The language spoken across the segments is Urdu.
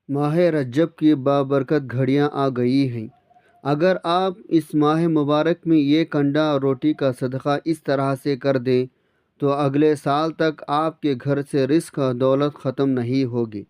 ماہ رجب کی بابرکت گھڑیاں آ گئی ہیں۔ اگر آپ اس ماہ مبارک میں یہ کنڈا اور روٹی کا صدقہ اس طرح سے کر دیں تو اگلے سال تک آپ کے گھر سے رزق اور دولت ختم نہیں ہوگی۔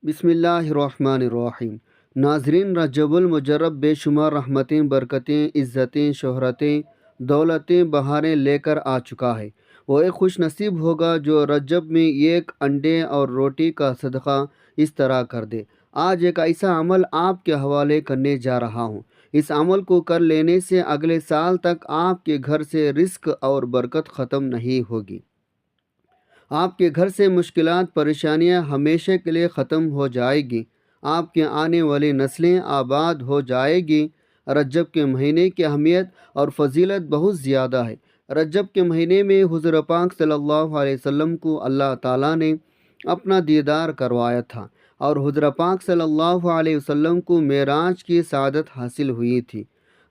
بسم اللہ الرحمن الرحیم۔ ناظرین، رجب المجرب بے شمار رحمتیں، برکتیں، عزتیں، شہرتیں، دولتیں، بہاریں لے کر آ چکا ہے۔ وہ ایک خوش نصیب ہوگا جو رجب میں ایک انڈے اور روٹی کا صدقہ اس طرح کر دے۔ آج ایک ایسا عمل آپ کے حوالے کرنے جا رہا ہوں۔ اس عمل کو کر لینے سے اگلے سال تک آپ کے گھر سے رزق اور برکت ختم نہیں ہوگی۔ آپ کے گھر سے مشکلات، پریشانیاں ہمیشہ کے لیے ختم ہو جائے گی۔ آپ کے آنے والی نسلیں آباد ہو جائے گی۔ رجب کے مہینے کی اہمیت اور فضیلت بہت زیادہ ہے۔ رجب کے مہینے میں حضور پاک صلی اللہ علیہ وسلم کو اللہ تعالیٰ نے اپنا دیدار کروایا تھا، اور حضور پاک صلی اللہ علیہ وسلم کو معراج کی سعادت حاصل ہوئی تھی۔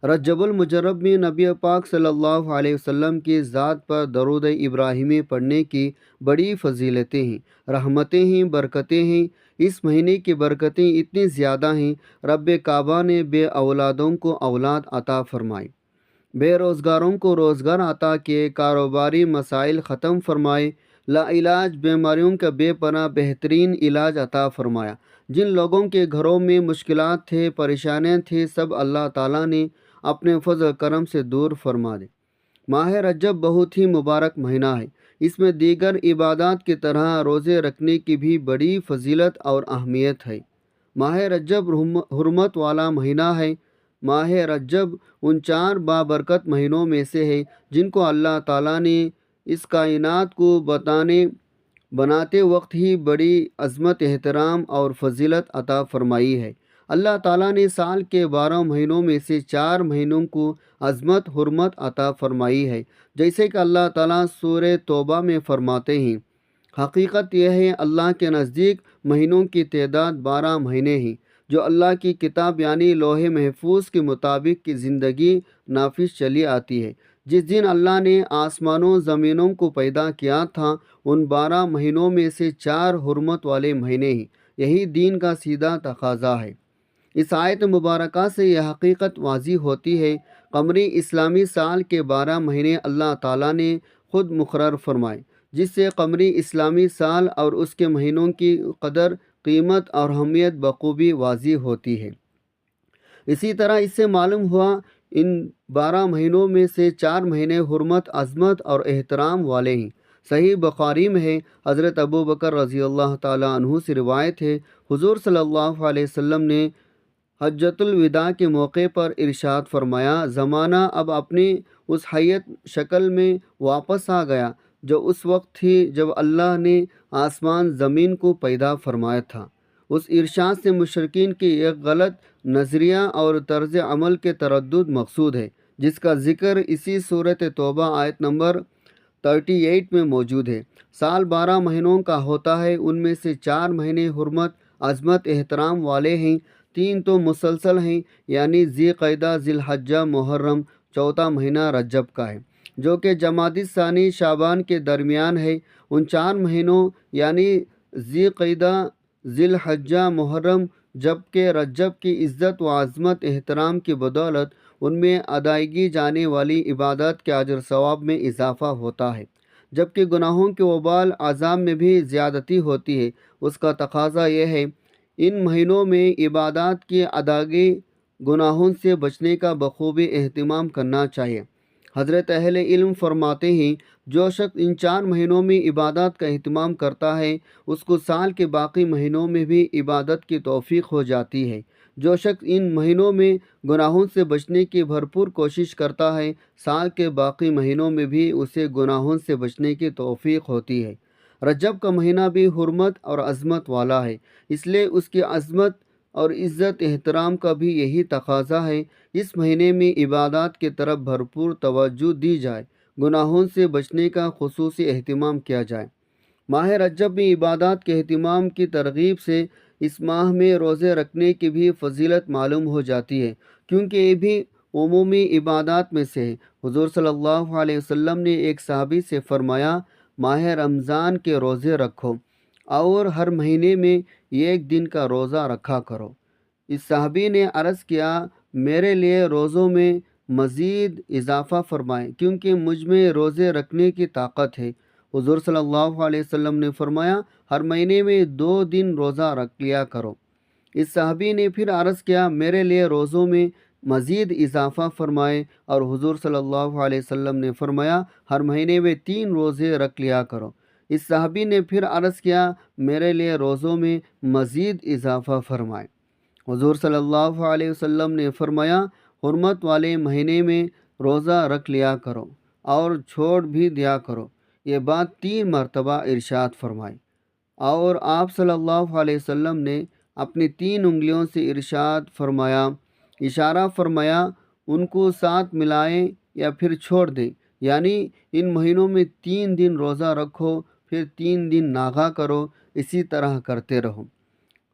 رجب المجرب میں نبی پاک صلی اللہ علیہ وسلم کی ذات پر درود ابراہیمی پڑھنے کی بڑی فضیلتیں ہیں، رحمتیں ہیں، برکتیں ہیں۔ اس مہینے کی برکتیں اتنی زیادہ ہیں، رب کعبہ نے بے اولادوں کو اولاد عطا فرمائی، بے روزگاروں کو روزگار عطا کیے، کاروباری مسائل ختم فرمائے، لا علاج بیماریوں کا بے پناہ بہترین علاج عطا فرمایا۔ جن لوگوں کے گھروں میں مشکلات تھے، پریشانیاں تھیں، سب اللہ تعالیٰ نے اپنے فضل کرم سے دور فرما دے۔ ماہ رجب بہت ہی مبارک مہینہ ہے۔ اس میں دیگر عبادات کی طرح روزے رکھنے کی بھی بڑی فضیلت اور اہمیت ہے۔ ماہ رجب حرمت والا مہینہ ہے۔ ماہ رجب ان 4 بابرکت مہینوں میں سے ہے جن کو اللہ تعالیٰ نے اس کائنات کو بناتے وقت ہی بڑی عظمت، احترام اور فضیلت عطا فرمائی ہے۔ اللہ تعالیٰ نے سال کے 12 مہینوں میں سے 4 مہینوں کو عظمت، حرمت عطا فرمائی ہے، جیسے کہ اللہ تعالیٰ سورہ توبہ میں فرماتے ہیں، حقیقت یہ ہے اللہ کے نزدیک مہینوں کی تعداد 12 مہینے ہیں، جو اللہ کی کتاب یعنی لوح محفوظ کے مطابق کی زندگی نافذ چلی آتی ہے۔ جس دن اللہ نے آسمانوں زمینوں کو پیدا کیا تھا، ان 12 مہینوں میں سے 4 حرمت والے مہینے ہیں۔ یہی دین کا سیدھا تقاضا ہے۔ اس آیت مبارکہ سے یہ حقیقت واضح ہوتی ہے، قمری اسلامی سال کے 12 مہینے اللہ تعالیٰ نے خود مقرر فرمائے، جس سے قمری اسلامی سال اور اس کے مہینوں کی قدر، قیمت اور اہمیت بخوبی واضح ہوتی ہے۔ اسی طرح اس سے معلوم ہوا ان 12 مہینوں میں سے 4 مہینے حرمت، عظمت اور احترام والے ہیں۔ صحیح بخاری میں ہے، حضرت ابو بکر رضی اللہ تعالیٰ عنہ سے روایت ہے، حضور صلی اللہ علیہ وسلم نے حجۃ الوداع کے موقع پر ارشاد فرمایا، زمانہ اب اپنی اس حیت شکل میں واپس آ گیا جو اس وقت تھی جب اللہ نے آسمان زمین کو پیدا فرمایا تھا۔ اس ارشاد سے مشرکین کی ایک غلط نظریہ اور طرز عمل کے تردد مقصود ہے، جس کا ذکر اسی سورۃ توبہ آیت نمبر 38 میں موجود ہے۔ سال 12 مہینوں کا ہوتا ہے، ان میں سے 4 مہینے حرمت، عظمت، احترام والے ہیں، 3 تو مسلسل ہیں، یعنی ذی قعدہ، ذی الحجہ، محرم، چوتھا مہینہ رجب کا ہے، جو کہ جمادی الثانی، شعبان کے درمیان ہے۔ ان 4 مہینوں یعنی ذی قعدہ، ذی الحجہ، محرم، جبکہ رجب کی عزت و عظمت، احترام کی بدولت ان میں ادائیگی جانے والی عبادات کے اجر ثواب میں اضافہ ہوتا ہے، جبکہ گناہوں کے وبال، عذاب میں بھی زیادتی ہوتی ہے۔ اس کا تقاضا یہ ہے ان مہینوں میں عبادات کی ادائیگی، گناہوں سے بچنے کا بخوبی اہتمام کرنا چاہیے۔ حضرت اہل علم فرماتے ہیں، جو شخص ان 4 مہینوں میں عبادات کا اہتمام کرتا ہے، اس کو سال کے باقی مہینوں میں بھی عبادت کی توفیق ہو جاتی ہے۔ جو شخص ان مہینوں میں گناہوں سے بچنے کی بھرپور کوشش کرتا ہے، سال کے باقی مہینوں میں بھی اسے گناہوں سے بچنے کی توفیق ہوتی ہے۔ رجب کا مہینہ بھی حرمت اور عظمت والا ہے، اس لیے اس کی عظمت اور عزت، احترام کا بھی یہی تقاضا ہے۔ اس مہینے میں عبادات کی طرف بھرپور توجہ دی جائے، گناہوں سے بچنے کا خصوصی اہتمام کیا جائے۔ ماہ رجب میں عبادات کے اہتمام کی ترغیب سے اس ماہ میں روزے رکھنے کی بھی فضیلت معلوم ہو جاتی ہے، کیونکہ یہ بھی عمومی عبادات میں سے ہے۔ حضور صلی اللہ علیہ وسلم نے ایک صحابی سے فرمایا، ماہ رمضان کے روزے رکھو اور ہر مہینے میں 1 دن کا روزہ رکھا کرو۔ اس صحابی نے عرض کیا، میرے لیے روزوں میں مزید اضافہ فرمائیں کیونکہ مجھ میں روزے رکھنے کی طاقت ہے۔ حضور صلی اللہ علیہ وسلم نے فرمایا، ہر مہینے میں 2 دن روزہ رکھ لیا کرو۔ اس صحابی نے پھر عرض کیا، میرے لیے روزوں میں مزید اضافہ فرمائے، اور حضور صلی اللہ علیہ وسلم نے فرمایا، ہر مہینے میں 3 روزے رکھ لیا کرو۔ اس صحابی نے پھر عرض کیا، میرے لیے روزوں میں مزید اضافہ فرمائے۔ حضور صلی اللہ علیہ وسلم نے فرمایا، حرمت والے مہینے میں روزہ رکھ لیا کرو اور چھوڑ بھی دیا کرو۔ یہ بات 3 مرتبہ ارشاد فرمائی، اور آپ صلی اللہ علیہ وسلم نے اپنی 3 انگلیوں سے ارشاد فرمایا، اشارہ فرمایا، ان کو ساتھ ملائیں یا پھر چھوڑ دیں، یعنی ان مہینوں میں 3 دن روزہ رکھو، پھر 3 دن ناغا کرو، اسی طرح کرتے رہو۔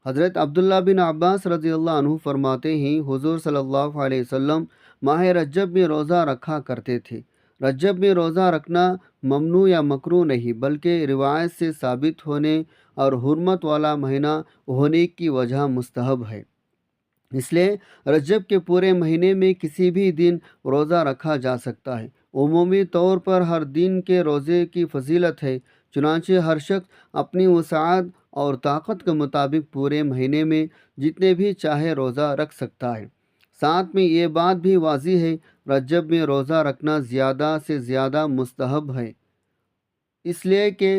حضرت عبداللہ بن عباس رضی اللہ عنہ فرماتے ہیں، حضور صلی اللہ علیہ وسلم ماہ رجب میں روزہ رکھا کرتے تھے۔ رجب میں روزہ رکھنا ممنوع یا مکروہ نہیں، بلکہ روایت سے ثابت ہونے اور حرمت والا مہینہ ہونے کی وجہ مستحب ہے۔ اس لیے رجب کے پورے مہینے میں کسی بھی دن روزہ رکھا جا سکتا ہے۔ عمومی طور پر ہر دن کے روزے کی فضیلت ہے، چنانچہ ہر شخص اپنی وسعت اور طاقت کے مطابق پورے مہینے میں جتنے بھی چاہے روزہ رکھ سکتا ہے۔ ساتھ میں یہ بات بھی واضح ہے، رجب میں روزہ رکھنا زیادہ سے زیادہ مستحب ہے، اس لیے کہ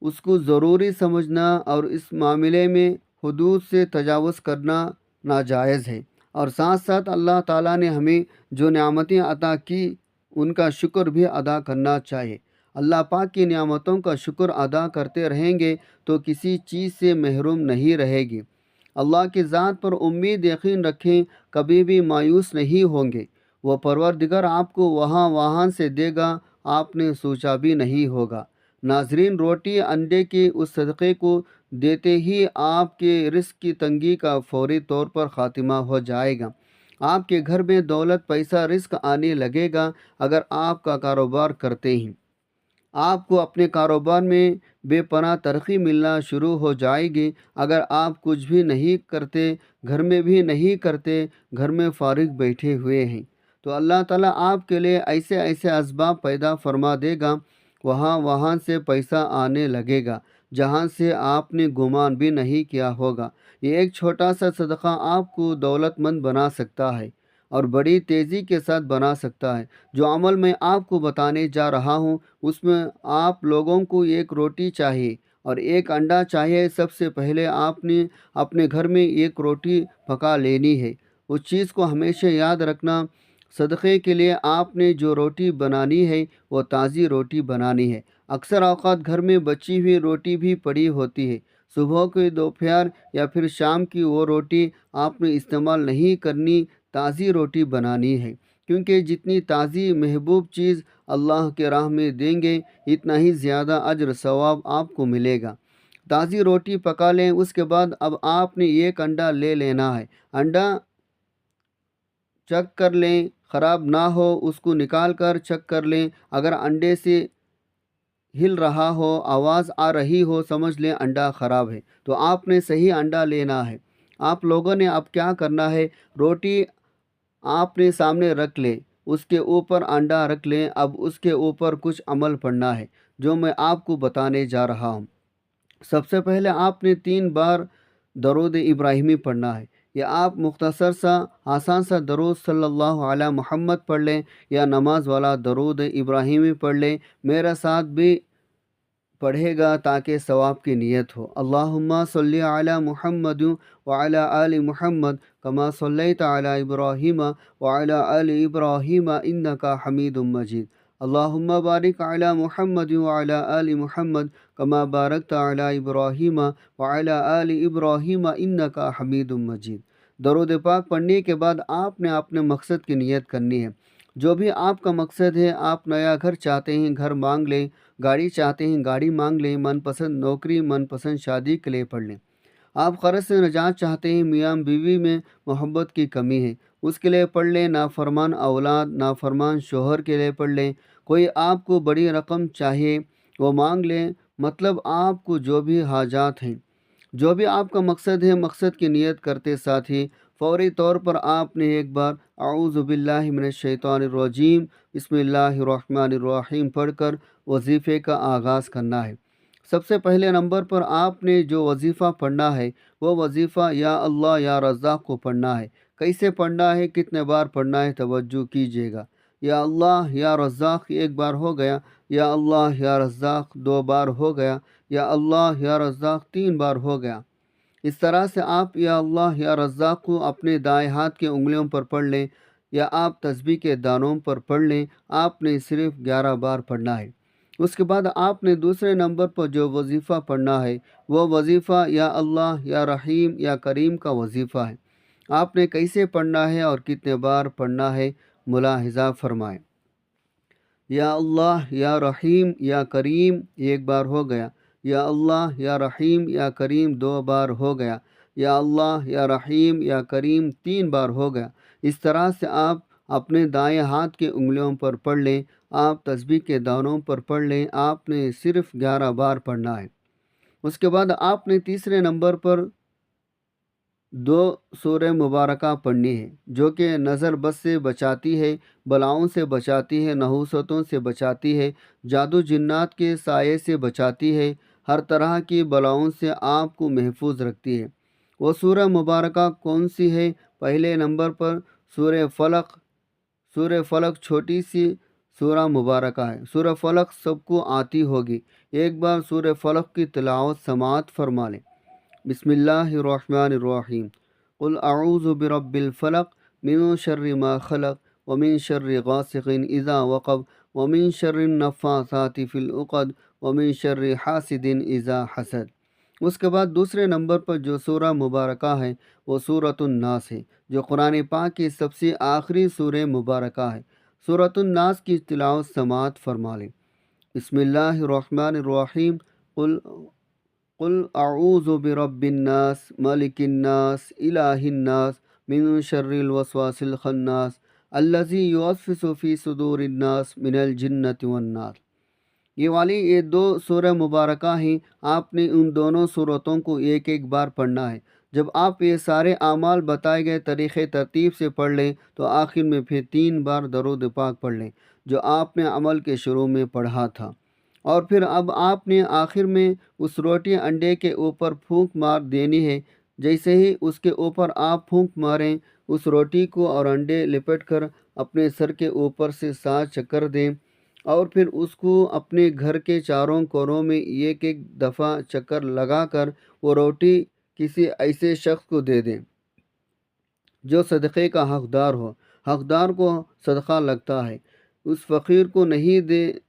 اس کو ضروری سمجھنا اور اس معاملے میں حدود سے تجاوز کرنا ناجائز ہے۔ اور ساتھ ساتھ اللہ تعالیٰ نے ہمیں جو نعمتیں عطا کی ان کا شکر بھی ادا کرنا چاہیے۔ اللہ پاک کی نعمتوں کا شکر ادا کرتے رہیں گے تو کسی چیز سے محروم نہیں رہے گی۔ اللہ کی ذات پر امید یقین رکھیں، کبھی بھی مایوس نہیں ہوں گے۔ وہ پروردگار آپ کو وہاں سے دے گا، آپ نے سوچا بھی نہیں ہوگا۔ ناظرین، روٹی انڈے کے اس صدقے کو دیتے ہی آپ کے رزق کی تنگی کا فوری طور پر خاتمہ ہو جائے گا۔ آپ کے گھر میں دولت، پیسہ، رزق آنے لگے گا اگر آپ کا کاروبار کرتے ہیں۔ آپ کو اپنے کاروبار میں بے پناہ ترقی ملنا شروع ہو جائے گی۔ اگر آپ کچھ بھی نہیں کرتے، گھر میں بھی نہیں کرتے، گھر میں فارغ بیٹھے ہوئے ہیں، تو اللہ تعالیٰ آپ کے لیے ایسے ایسے اسباب پیدا فرما دے گا، وہاں سے پیسہ آنے لگے گا جہاں سے آپ نے گمان بھی نہیں کیا ہوگا۔ یہ ایک چھوٹا سا صدقہ آپ کو دولت مند بنا سکتا ہے اور بڑی تیزی کے ساتھ بنا سکتا ہے۔ جو عمل میں آپ کو بتانے جا رہا ہوں اس میں آپ لوگوں کو 1 روٹی چاہیے اور 1 انڈا چاہیے۔ سب سے پہلے آپ نے اپنے گھر میں 1 روٹی پکا لینی ہے۔ اس چیز کو ہمیشہ یاد رکھنا، صدقے کے لیے آپ نے جو روٹی بنانی ہے وہ تازی روٹی بنانی ہے۔ اکثر اوقات گھر میں بچی ہوئی روٹی بھی پڑی ہوتی ہے، صبح کی، دوپہر یا پھر شام کی وہ روٹی آپ نے استعمال نہیں کرنی، تازی روٹی بنانی ہے، کیونکہ جتنی تازی محبوب چیز اللہ کے راہ میں دیں گے اتنا ہی زیادہ اجر ثواب آپ کو ملے گا۔ تازی روٹی پکا لیں، اس کے بعد اب آپ نے 1 انڈا لے لینا ہے۔ انڈا چیک کر لیں، خراب نہ ہو اس کو نکال کر چیک کر لیں۔ اگر انڈے سے ہل رہا ہو، آواز آ رہی ہو، سمجھ لیں انڈا خراب ہے، تو آپ نے صحیح انڈا لینا ہے۔ آپ لوگوں نے اب کیا کرنا ہے، روٹی آپ نے سامنے رکھ لیں، اس کے اوپر انڈا رکھ لیں۔ اب اس کے اوپر کچھ عمل پڑھنا ہے جو میں آپ کو بتانے جا رہا ہوں۔ سب سے پہلے آپ نے 3 بار درود ابراہیمی پڑھنا ہے۔ یا آپ مختصر سا آسان سا درود صلی اللہ علیہ محمد پڑھ لیں، یا نماز والا درود ابراہیمی پڑھ لیں۔ میرا ساتھ بھی پڑھے گا تاکہ ثواب کی نیت ہو۔ اللہم صلی علی محمد وعلی آل محمد کما صلیت علی ابراہیم وعلی آل ابراہیم انکا حمید مجید۔ اللہم بارک علی محمد وعلی آل محمد کما بارکت علی ابراہیم وعلی آل ابراہیم انکا حمید مجید۔ درود پاک پڑھنے کے بعد آپ نے اپنے مقصد کی نیت کرنی ہے۔ جو بھی آپ کا مقصد ہے، آپ نیا گھر چاہتے ہیں، گھر مانگ لیں، گاڑی چاہتے ہیں، گاڑی مانگ لیں، من پسند نوکری، من پسند شادی کے لیے پڑھ لیں۔ آپ قرض سے نجات چاہتے ہیں، میاں بیوی میں محبت کی کمی ہے، اس کے لیے پڑھ لیں۔ نافرمان اولاد، نافرمان شوہر کے لیے پڑھ لیں۔ کوئی آپ کو بڑی رقم چاہیے، وہ مانگ لیں، مطلب آپ کو جو بھی حاجات ہیں، جو بھی آپ کا مقصد ہے، مقصد کی نیت کرتے ساتھ ہی فوری طور پر آپ نے ایک بار اعوذ باللہ من الشیطان الرجیم بسم اللہ الرحمن الرحیم پڑھ کر وظیفے کا آغاز کرنا ہے۔ سب سے پہلے نمبر پر آپ نے جو وظیفہ پڑھنا ہے وہ وظیفہ یا اللہ یا رزاق کو پڑھنا ہے۔ کیسے پڑھنا ہے، کتنے بار پڑھنا ہے، توجہ کیجیے گا۔ یا اللہ یا رزاق ایک بار ہو گیا، یا اللہ یا رزاق دو بار ہو گیا، یا اللہ یا رزاق تین بار ہو گیا۔ اس طرح سے آپ یا اللہ یا رزاق کو اپنے دائیں ہاتھ کے انگلیوں پر پڑھ لیں، یا آپ تسبیح کے دانوں پر پڑھ لیں۔ آپ نے صرف 11 بار پڑھنا ہے۔ اس کے بعد آپ نے دوسرے نمبر پر جو وظیفہ پڑھنا ہے وہ وظیفہ یا اللہ یا رحیم یا کریم کا وظیفہ ہے۔ آپ نے کیسے پڑھنا ہے اور کتنے بار پڑھنا ہے، ملاحظہ فرمائیں۔ یا اللہ یا رحیم یا کریم ایک بار ہو گیا، یا اللہ یا رحیم یا کریم دو بار ہو گیا، یا اللہ یا رحیم یا کریم تین بار ہو گیا۔ اس طرح سے آپ اپنے دائیں ہاتھ کے انگلیوں پر پڑھ لیں، آپ تسبیح کے دانوں پر پڑھ لیں۔ آپ نے صرف 11 بار پڑھنا ہے۔ اس کے بعد آپ نے تیسرے نمبر پر 2 سورہ مبارکہ پڑھنی ہے، جو کہ نظر بد سے بچاتی ہے، بلاؤں سے بچاتی ہے، نحوستوں سے بچاتی ہے، جادو جنات کے سائے سے بچاتی ہے، ہر طرح کی بلاؤں سے آپ کو محفوظ رکھتی ہے۔ وہ سورہ مبارکہ کون سی ہے؟ پہلے نمبر پر سورہ فلق۔ سورہ فلق چھوٹی سی سورہ مبارکہ ہے۔ سورہ فلق سب کو آتی ہوگی، ایک بار سورہ فلق کی تلاوت سماعت فرما لیں۔ بسم اللہ الرحمن الرحیم، قل اعوذ برب الفلق من شر ما خلق ومن شر غاسق اذا وقب ومن شر النفاثات فی العقد ومن شر حاسد اذا حسد۔ اس کے بعد دوسرے نمبر پر جو سورہ مبارکہ ہے وہ سورۃ الناس ہے، جو قرآن پاک کی سب سے آخری سورہ مبارکہ ہے۔ سورۃ الناس کی تلاوت سماعت فرما لیں۔ بسم اللہ الرحمن الرحیم، قل اعوذ برب الناس ملک الناس الہ الناس من شر الوسواس الخناس الذی یوسوس فی صدور الناس من الجنۃ والناس۔ یہ 2 سورہ مبارکہ ہیں۔ آپ نے ان دونوں سورتوں کو ایک ایک بار پڑھنا ہے۔ جب آپ یہ سارے اعمال بتائے گئے طریقے ترتیب سے پڑھ لیں تو آخر میں پھر 3 بار درود پاک پڑھ لیں، جو آپ نے عمل کے شروع میں پڑھا تھا۔ اور پھر اب آپ نے آخر میں اس روٹی انڈے کے اوپر پھونک مار دینی ہے۔ جیسے ہی اس کے اوپر آپ پھونک ماریں، اس روٹی کو اور انڈے لپٹ کر اپنے سر کے اوپر سے 7 چکر دیں، اور پھر اس کو اپنے گھر کے چاروں کونوں میں ایک ایک دفعہ چکر لگا کر وہ روٹی کسی ایسے شخص کو دے دیں جو صدقے کا حقدار ہو۔ حقدار کو صدقہ لگتا ہے، اس فقیر کو نہیں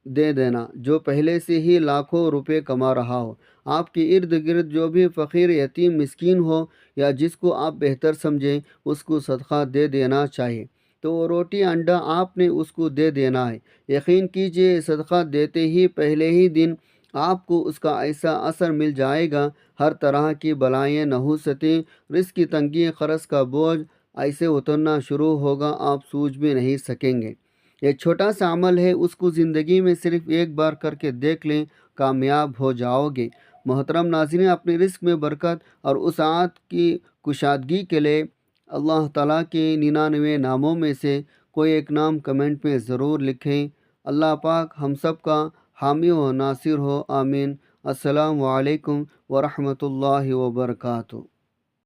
دے دینا جو پہلے سے ہی لاکھوں روپے کما رہا ہو۔ آپ کے ارد گرد جو بھی فقیر، یتیم، مسکین ہو یا جس کو آپ بہتر سمجھیں، اس کو صدقہ دے دینا چاہیے۔ تو وہ روٹی انڈا آپ نے اس کو دے دینا ہے۔ یقین کیجئے صدقہ دیتے ہی پہلے ہی دن آپ کو اس کا ایسا اثر مل جائے گا، ہر طرح کی بلائیں، نحوستیں، رزق کی تنگی، قرض کا بوجھ ایسے اترنا شروع ہوگا، آپ سوچ بھی نہیں سکیں گے۔ یہ چھوٹا سا عمل ہے، اس کو زندگی میں صرف ایک بار کر کے دیکھ لیں، کامیاب ہو جاؤ گے۔ محترم ناظرین، اپنے رزق میں برکت اور وسعت کی کشادگی کے لیے اللہ تعالیٰ کے 99 ناموں میں سے کوئی ایک نام کمنٹ میں ضرور لکھیں۔ اللہ پاک ہم سب کا حامی و ناصر ہو، آمین۔ السلام علیکم ورحمۃ اللہ وبرکاتہ۔